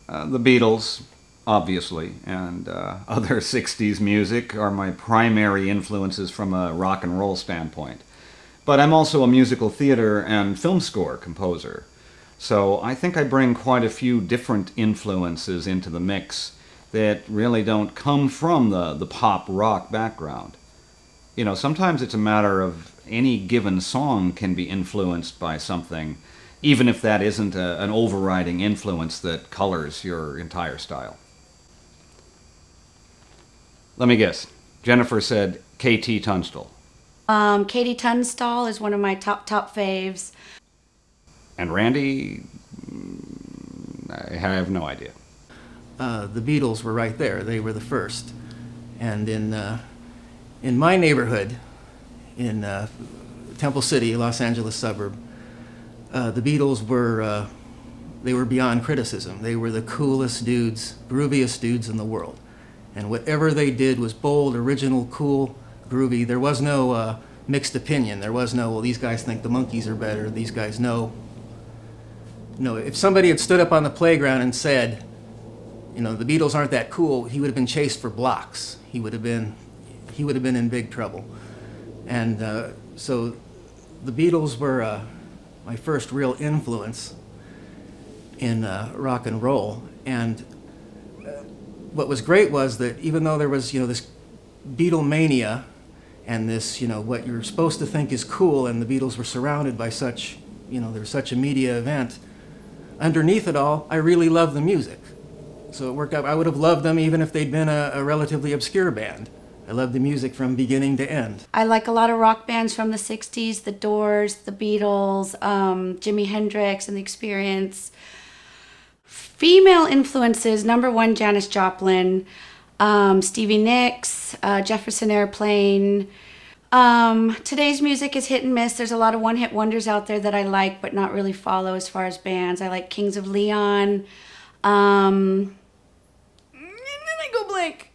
The Beatles, obviously, and other 60s music are my primary influences from a rock and roll standpoint. But I'm also a musical theater and film score composer. So I think I bring quite a few different influences into the mix that really don't come from the pop rock background. You know, sometimes it's a matter of any given song can be influenced by something, even if that isn't an overriding influence that colors your entire style. Let me guess. Jennifer said K.T. Tunstall. Katie Tunstall is one of my top faves. And Randy, I have no idea. The Beatles were right there. They were the first. And in my neighborhood, in Temple City, Los Angeles suburb, the Beatles were they were beyond criticism. They were the coolest dudes, grooviest dudes in the world. And whatever they did was bold, original, cool, groovy. There was no mixed opinion. There was no, well, these guys think the Monkees are better. These guys, no. No, if somebody had stood up on the playground and said, you know, the Beatles aren't that cool, he would have been chased for blocks. He would have been in big trouble. And so the Beatles were my first real influence in rock and roll. And what was great was that even though there was, you know, this Beatlemania and this, you know, what you're supposed to think is cool, and the Beatles were surrounded by such, you know, there was such a media event, underneath it all, I really loved the music. So it worked out. I would have loved them even if they'd been a relatively obscure band. I loved the music from beginning to end. I like a lot of rock bands from the 60s, The Doors, The Beatles, Jimi Hendrix and The Experience. Female influences, number one, Janis Joplin, Stevie Nicks, Jefferson Airplane. Today's music is hit and miss. There's a lot of one-hit wonders out there that I like but not really follow as far as bands. I like Kings of Leon. And then I go blank.